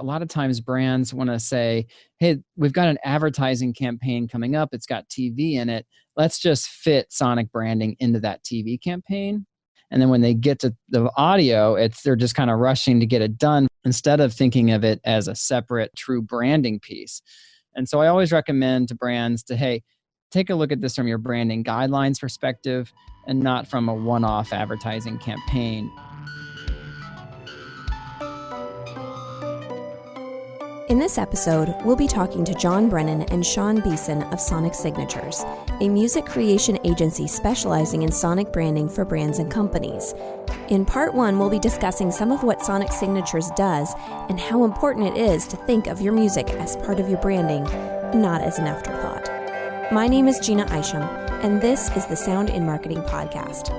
lot of times brands want to say, hey, we've got an advertising campaign coming up. It's got TV in it. Let's just fit sonic branding into that TV campaign. And then when they get to the audio, they're just kind of rushing to get it done instead of thinking of it as a separate true branding piece. And so I always recommend to brands to, hey, take a look at this from your branding guidelines perspective and not from a one-off advertising campaign. In this episode, we'll be talking to John Brennan and Sean Beeson of Sonic Signatures, a music creation agency specializing in sonic branding for brands and companies. In part 1, we'll be discussing some of what Sonic Signatures does and how important it is to think of your music as part of your branding, not as an afterthought. My name is Jeanna Isham, and this is the Sound in Marketing Podcast.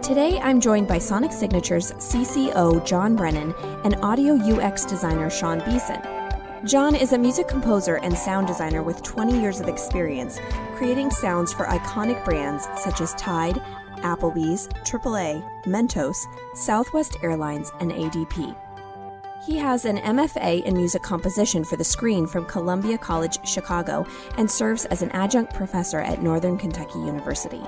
Today, I'm joined by Sonic Signatures CCO John Brennan and audio UX designer Sean Beeson. John is a music composer and sound designer with 20 years of experience, creating sounds for iconic brands such as Tide, Applebee's, AAA, Mentos, Southwest Airlines, and ADP. He has an MFA in music composition for the screen from Columbia College, Chicago, and serves as an adjunct professor at Northern Kentucky University.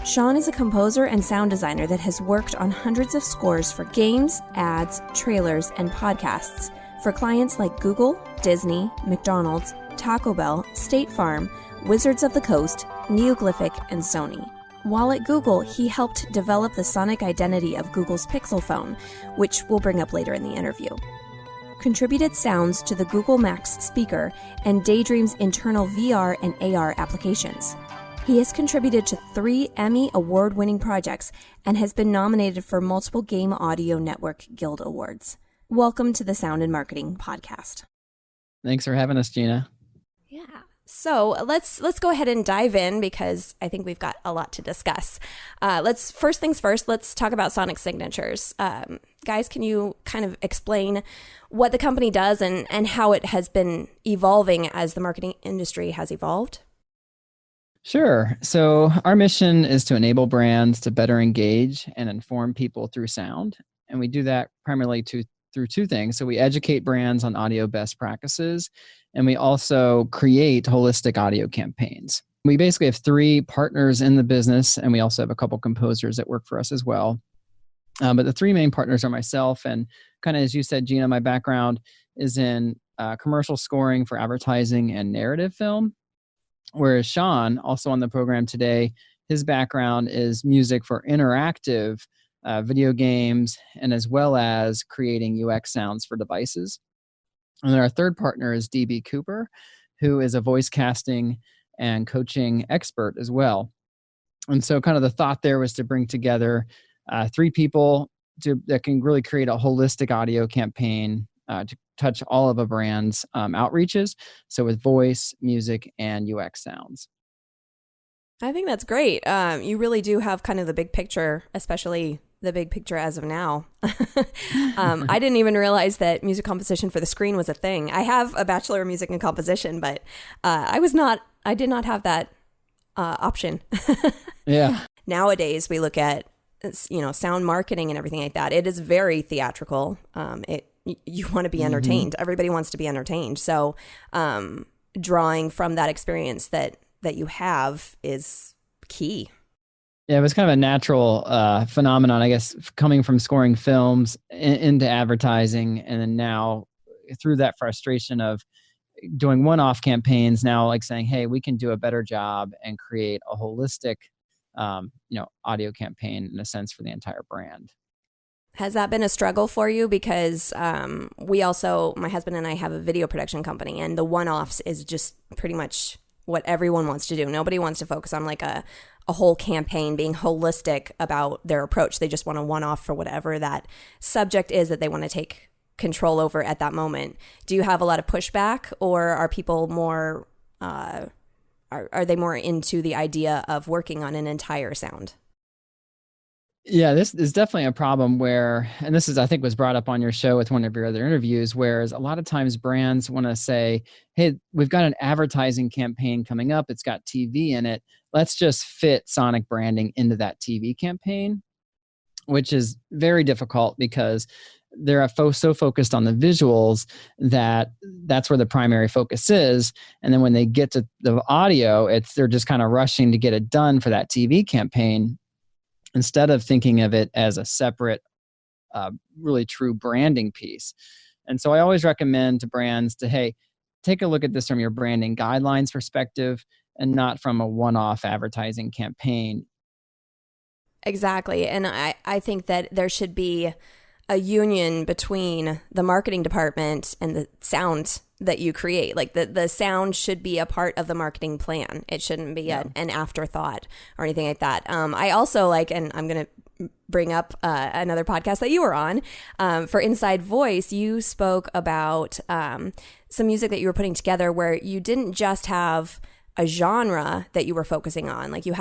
Sean is a composer and sound designer that has worked on hundreds of scores for games, ads, trailers, and podcasts for clients like Google, Disney, McDonald's, Taco Bell, State Farm, Wizards of the Coast, Neoglyphic, and Sony. While at Google, he helped develop the sonic identity of Google's Pixel phone, which we'll bring up later in the interview. Contributed sounds to the Google Max speaker and Daydream's internal VR and AR applications. He has contributed to 3 Emmy award-winning projects and has been nominated for multiple Game Audio Network Guild Awards. Welcome to the Sound in Marketing Podcast. Thanks for having us, Jeanna. Yeah. So let's go ahead and dive in because I think we've got a lot to discuss. First things first, let's talk about Sonic Signatures. Guys, can you kind of explain what the company does and how it has been evolving as the marketing industry has evolved? Sure. So our mission is to enable brands to better engage and inform people through sound. And we do that primarily through 2 things. So we educate brands on audio best practices, and we also create holistic audio campaigns. We basically have 3 partners in the business, and we also have a couple composers that work for us as well. But the 3 main partners are myself, and kind of as you said, Jeanna, my background is in commercial scoring for advertising and narrative film. Whereas Sean, also on the program today, his background is music for interactive video games and as well as creating UX sounds for devices. And then our third partner is DB Cooper, who is a voice casting and coaching expert as well. And so kind of the thought there was to bring together 3 people that can really create a holistic audio campaign to touch all of a brand's outreaches. So with voice, music, and UX sounds. I think that's great. You really do have kind of the big picture, especially the big picture as of now. I didn't even realize that music composition for the screen was a thing. I have a Bachelor of Music and Composition, but I did not have that option. Yeah. Nowadays, we look at, sound marketing and everything like that. It is very theatrical. You want to be entertained. Mm-hmm. Everybody wants to be entertained. So drawing from that experience that you have is key. Yeah, it was kind of a natural phenomenon, I guess, coming from scoring films into advertising. And then now through that frustration of doing one-off campaigns, now like saying, hey, we can do a better job and create a holistic, audio campaign in a sense for the entire brand. Has that been a struggle for you? Because my husband and I have a video production company, and the one-offs is just pretty much what everyone wants to do. Nobody wants to focus on like a whole campaign being holistic about their approach. They just want a one-off for whatever that subject is that they want to take control over at that moment. Do you have a lot of pushback, or are people more, are they more into the idea of working on an entire sound? Yeah, this is definitely a problem where, and this is, I think, was brought up on your show with one of your other interviews, whereas a lot of times brands want to say, hey, we've got an advertising campaign coming up. It's got TV in it. Let's just fit sonic branding into that TV campaign, which is very difficult because they're so focused on the visuals that that's where the primary focus is. And then when they get to the audio, they're just kind of rushing to get it done for that TV campaign instead of thinking of it as a separate, really true branding piece. And so I always recommend to brands to, hey, take a look at this from your branding guidelines perspective and not from a one-off advertising campaign. Exactly. And I think that there should be a union between the marketing department and the sound that you create. Like the sound should be a part of the marketing plan. It shouldn't be an afterthought or anything like that. I also like, and I'm going to bring up another podcast that you were on for Inside Voice. You spoke about some music that you were putting together where you didn't just have a genre that you were focusing on. Like you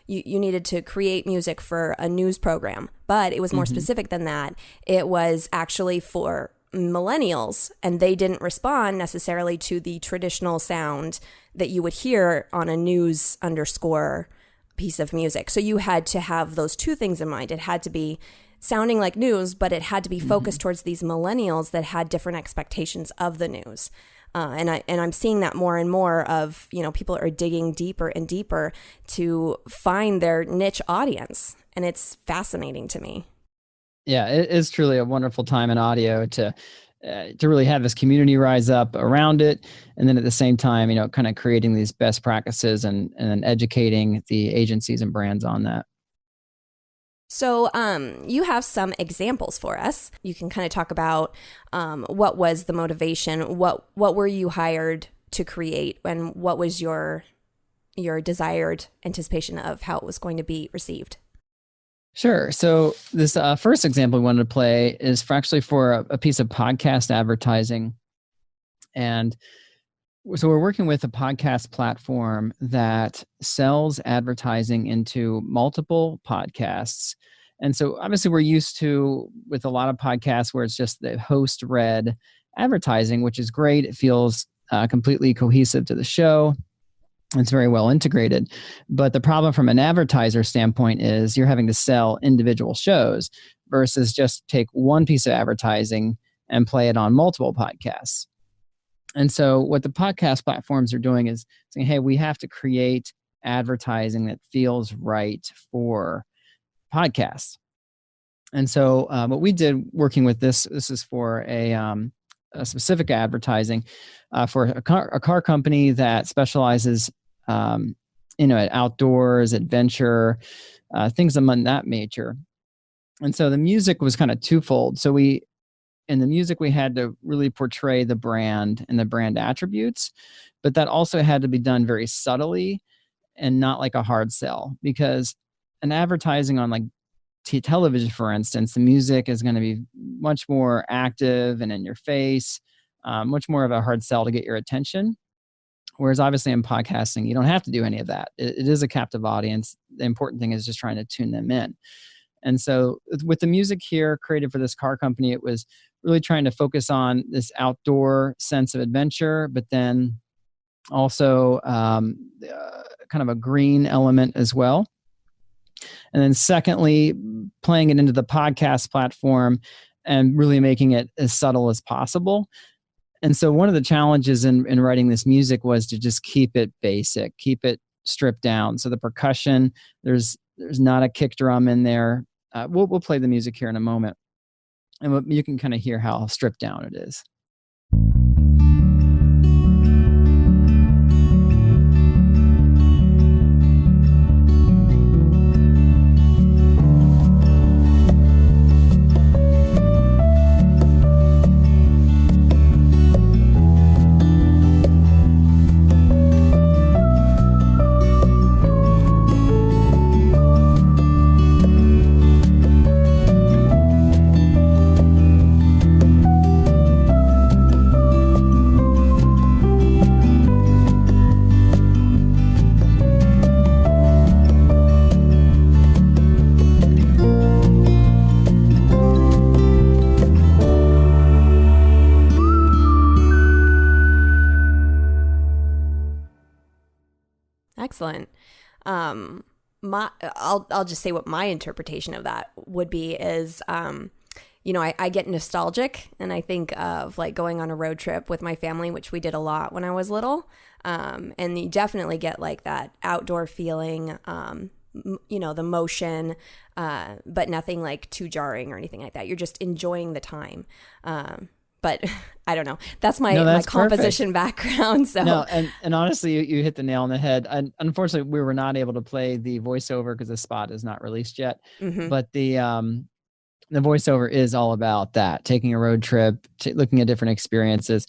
needed to create music for a news program, but it was more specific than that. It was actually for millennials, and they didn't respond necessarily to the traditional sound that you would hear on a news underscore piece of music. So you had to have those two things in mind. It had to be sounding like news, but it had to be focused towards these millennials that had different expectations of the news. And I'm seeing that more and more of, people are digging deeper and deeper to find their niche audience. And it's fascinating to me. Yeah, it is truly a wonderful time in audio to really have this community rise up around it. And then at the same time, kind of creating these best practices and then educating the agencies and brands on that. So you have some examples for us. You can kind of talk about what was the motivation, what were you hired to create, and what was your desired anticipation of how it was going to be received? Sure. So this first example we wanted to play is for a piece of podcast advertising. And so we're working with a podcast platform that sells advertising into multiple podcasts. And so obviously we're used to, with a lot of podcasts, where it's just the host read advertising, which is great. It feels completely cohesive to the show. It's very well integrated. But the problem from an advertiser standpoint is you're having to sell individual shows versus just take one piece of advertising and play it on multiple podcasts. And so what the podcast platforms are doing is saying, hey, we have to create advertising that feels right for podcasts. And so what we did working with this is for a specific advertising for a car company that specializes at outdoors, adventure, things of that nature. And so the music was kind of twofold. So in the music, we had to really portray the brand and the brand attributes, but that also had to be done very subtly and not like a hard sell, because an advertising on like television, for instance, the music is going to be much more active and in your face, much more of a hard sell to get your attention. Whereas obviously in podcasting, you don't have to do any of that. It is a captive audience. The important thing is just trying to tune them in. And so with the music here created for this car company, it was really trying to focus on this outdoor sense of adventure, but then also kind of a green element as well. And then secondly, playing it into the podcast platform and really making it as subtle as possible. And so one of the challenges in writing this music was to just keep it basic, keep it stripped down. So the percussion, there's not a kick drum in there. We'll play the music here in a moment, and you can kind of hear how stripped down it is. Excellent. I'll just say what my interpretation of that would be is, I get nostalgic and I think of like going on a road trip with my family, which we did a lot when I was little. And you definitely get like that outdoor feeling, the motion, but nothing like too jarring or anything like that. You're just enjoying the time. But I don't know. That's my composition background. So no, and honestly, you hit the nail on the head. And unfortunately, we were not able to play the voiceover because the spot is not released yet. mm-hmm. But the voiceover is all about that, taking a road trip, looking at different experiences.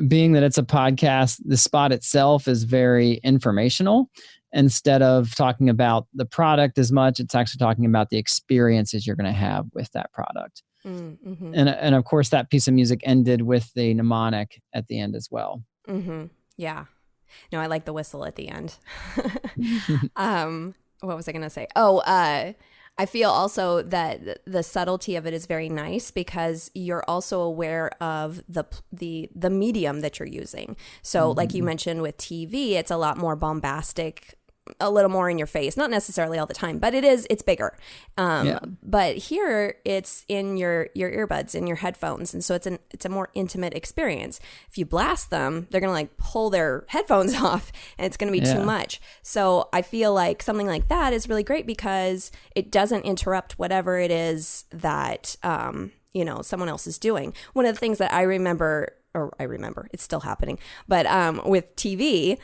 Being that it's a podcast, the spot itself is very informational. Instead of talking about the product as much, it's actually talking about the experiences you're going to have with that product. Mm-hmm. And of course, that piece of music ended with the mnemonic at the end as well. Mm-hmm. Yeah. No, I like the whistle at the end. What was I going to say? I feel also that the subtlety of it is very nice because you're also aware of the medium that you're using. So like you mentioned with TV, it's a lot more bombastic, a little more in your face, not necessarily all the time, but it's bigger. But here it's in your earbuds, in your headphones. And so it's a more intimate experience. If you blast them, they're going to like pull their headphones off and it's going to be too much. So I feel like something like that is really great because it doesn't interrupt whatever it is that, someone else is doing. One of the things that I remember, it's still happening, but with TV,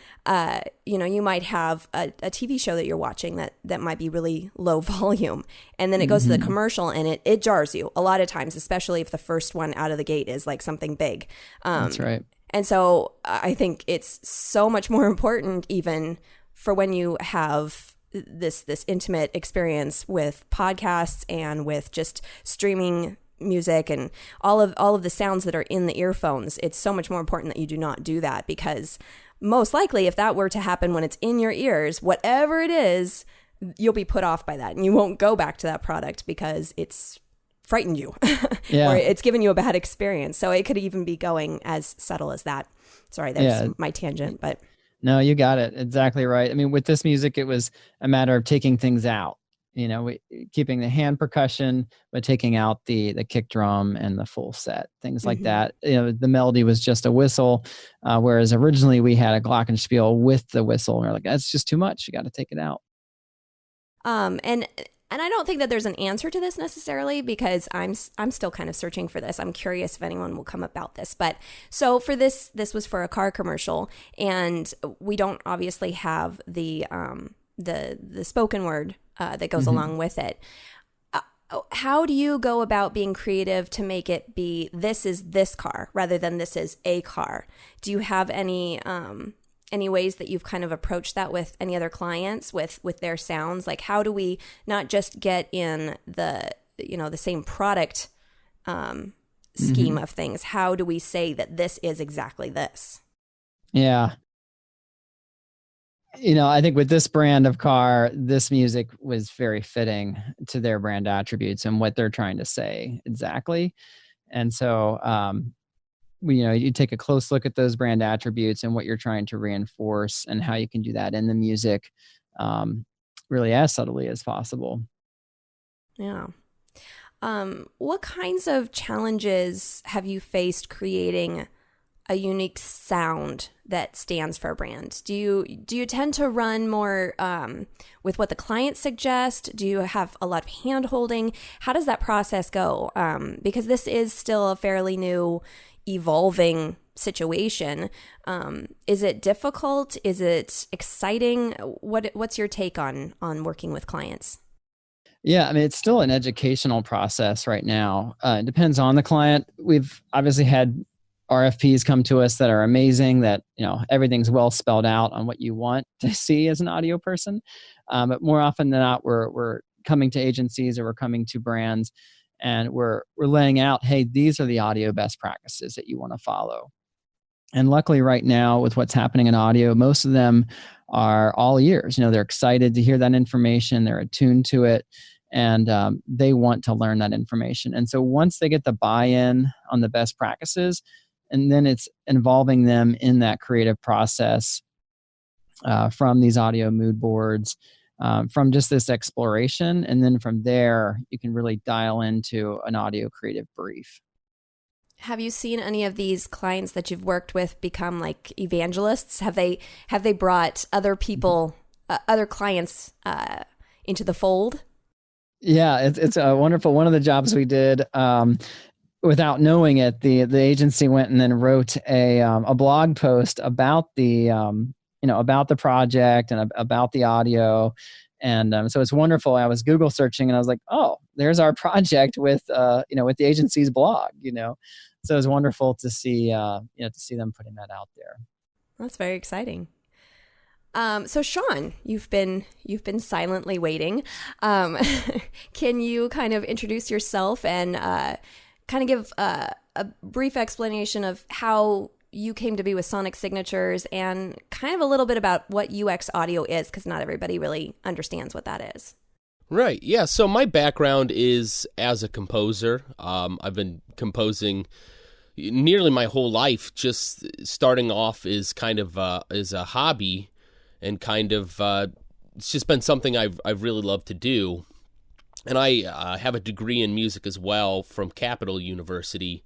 you might have a TV show that you're watching that might be really low volume, and then it goes to the commercial and it jars you a lot of times, especially if the first one out of the gate is like something big. That's right. And so I think it's so much more important even for when you have this intimate experience with podcasts and with just streaming music and all of the sounds that are in the earphones. It's so much more important that you do not do that, because most likely if that were to happen when it's in your ears, whatever it is, you'll be put off by that and you won't go back to that product because it's frightened you or it's given you a bad experience. So it could even be going as subtle as that. Sorry, that's my tangent, but no, you got it exactly right. I mean, with this music, it was a matter of taking things out. Keeping the hand percussion, but taking out the kick drum and the full set, things like that. The melody was just a whistle, whereas originally we had a glockenspiel with the whistle, and we're like, that's just too much. You got to take it out. And I don't think that there's an answer to this necessarily, because I'm still kind of searching for this. I'm curious if anyone will come about this. But so for this was for a car commercial, and we don't obviously have the spoken word that goes along with it. How do you go about being creative to make it be this is this car rather than this is a car? Do you have any ways that you've kind of approached that with any other clients with their sounds? Like, how do we not just get in the same product scheme of things? How do we say that this is exactly this? Yeah. I think with this brand of car, this music was very fitting to their brand attributes and what they're trying to say exactly. And so, you take a close look at those brand attributes and what you're trying to reinforce and how you can do that in the music, really as subtly as possible. Yeah. What kinds of challenges have you faced creating a unique sound that stands for a brand? Do you tend to run more with what the client suggests? Do you have a lot of hand holding? How does that process go? Because this is still a fairly new, evolving situation. Is it difficult? Is it exciting? What's your take on working with clients? Yeah, I mean, it's still an educational process right now. It depends on the client. We've obviously had RFPs come to us that are amazing, that, everything's well spelled out on what you want to see as an audio person. But more often than not, we're coming to agencies or we're coming to brands and we're laying out, hey, these are the audio best practices that you want to follow. And luckily right now with what's happening in audio, most of them are all ears. They're excited to hear that information. They're attuned to it. And they want to learn that information. And so once they get the buy-in on the best practices, and then it's involving them in that creative process from these audio mood boards, from just this exploration. And then from there, you can really dial into an audio creative brief. Have you seen any of these clients that you've worked with become like evangelists? Have they brought other people, other clients into the fold? Yeah, it's a wonderful. One of the jobs we did, without knowing it, the agency went and then wrote a blog post about the about the project and about the audio. And so it's wonderful. I was Google searching and I was like, oh, there's our project with with the agency's blog. So it was wonderful to see to see them putting that out there. That's very exciting. So Sean, you've been silently waiting. Can you kind of introduce yourself and kind of give a brief explanation of how you came to be with Sonic Signatures and kind of a little bit about what UX audio is, because not everybody really understands what that is. Right. Yeah. So my background is as a composer. I've been composing nearly my whole life, just starting off as kind of as a hobby, and kind of it's just been something I've really loved to do. And I have a degree in music as well from Capital University,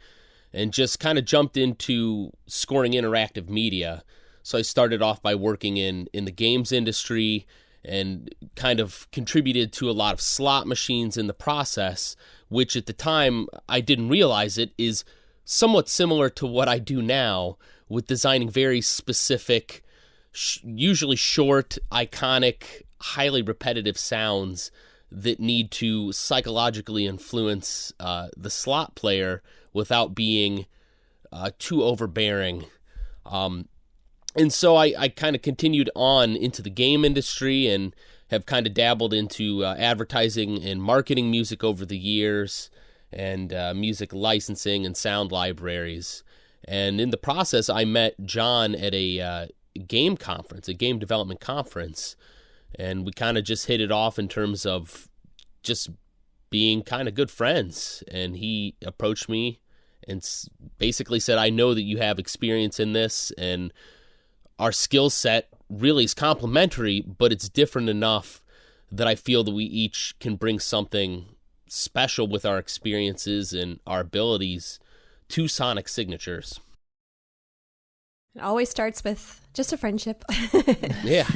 and just kind of jumped into scoring interactive media. So I started off by working in the games industry and kind of contributed to a lot of slot machines in the process, which at the time I didn't realize it is somewhat similar to what I do now with designing very specific, usually short, iconic, highly repetitive sounds that need to psychologically influence the slot player without being too overbearing. And so I kind of continued on into the game industry and have kind of dabbled into advertising and marketing music over the years, and music licensing and sound libraries. And in the process, I met John at a game conference, a game development conference, and we kind of just hit it off in terms of just being kind of good friends. And he approached me and basically said, I know that you have experience in this, and our skill set really is complementary, but it's different enough that I feel that we each can bring something special with our experiences and our abilities to Sonic Signatures. It always starts with just a friendship. Yeah.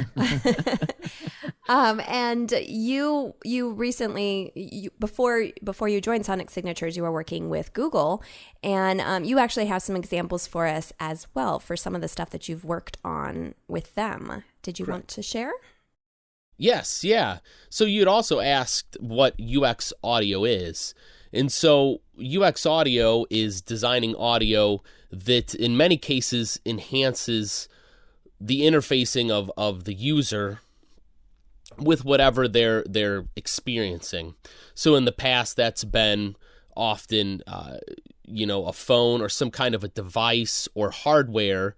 And you recently, before you joined Sonic Signatures, you were working with Google, and you actually have some examples for us as well for some of the stuff that you've worked on with them. Did you want to share? Yes, yeah. So you'd also asked what UX audio is. And so UX audio is designing audio that in many cases enhances the interfacing of the user with whatever they're experiencing. So in the past, that's been often a phone or some kind of a device or hardware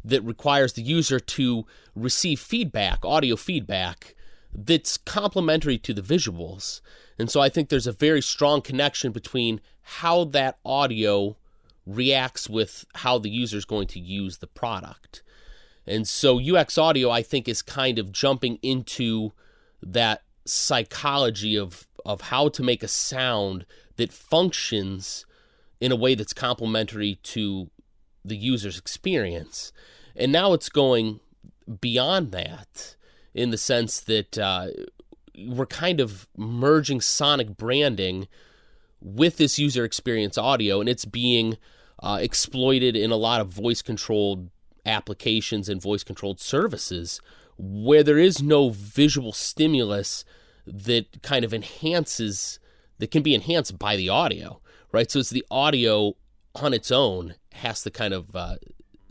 that requires the user to receive feedback, audio feedback, that's complementary to the visuals. And so I think there's a very strong connection between how that audio reacts with how the user is going to use the product. And so UX audio, I think, is kind of jumping into that psychology of how to make a sound that functions in a way that's complementary to the user's experience. And now it's going beyond that, in the sense that we're kind of merging sonic branding with this user experience audio, and it's being exploited in a lot of voice-controlled applications and voice-controlled services where there is no visual stimulus that kind of that can be enhanced by the audio, right? So it's the audio on its own has to kind of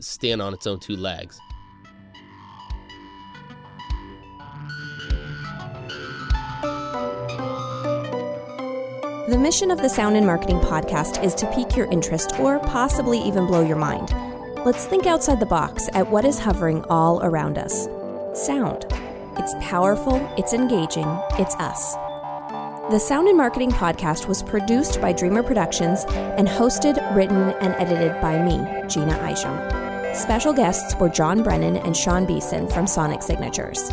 stand on its own two legs. The mission of the Sound and Marketing Podcast is to pique your interest or possibly even blow your mind. Let's think outside the box at what is hovering all around us. Sound. It's powerful, it's engaging, it's us. The Sound and Marketing Podcast was produced by Dreamr Productions and hosted, written, and edited by me, Jeanna Isham. Special guests were John Brennan and Sean Beeson from Sonic Signatures.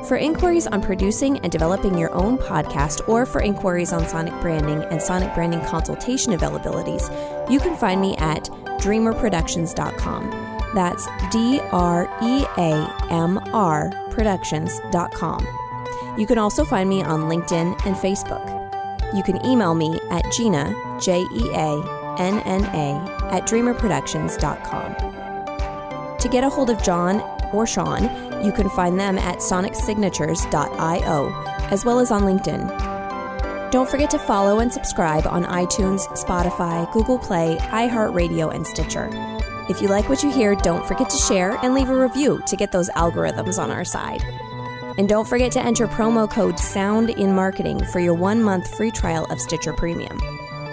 For inquiries on producing and developing your own podcast, or for inquiries on sonic branding and sonic branding consultation availabilities, you can find me at dreamrproductions.com. That's DREAMR Productions.com. You can also find me on LinkedIn and Facebook. You can email me at Jeanna, JEANNA, at dreamrproductions.com. To get a hold of John or Sean, you can find them at sonicsignatures.io, as well as on LinkedIn. Don't forget to follow and subscribe on iTunes, Spotify, Google Play, iHeartRadio, and Stitcher. If you like what you hear, don't forget to share and leave a review to get those algorithms on our side. And don't forget to enter promo code SOUNDINMARKETING for your 1-month free trial of Stitcher Premium.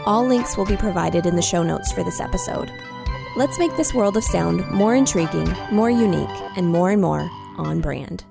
All links will be provided in the show notes for this episode. Let's make this world of sound more intriguing, more unique, and more on brand.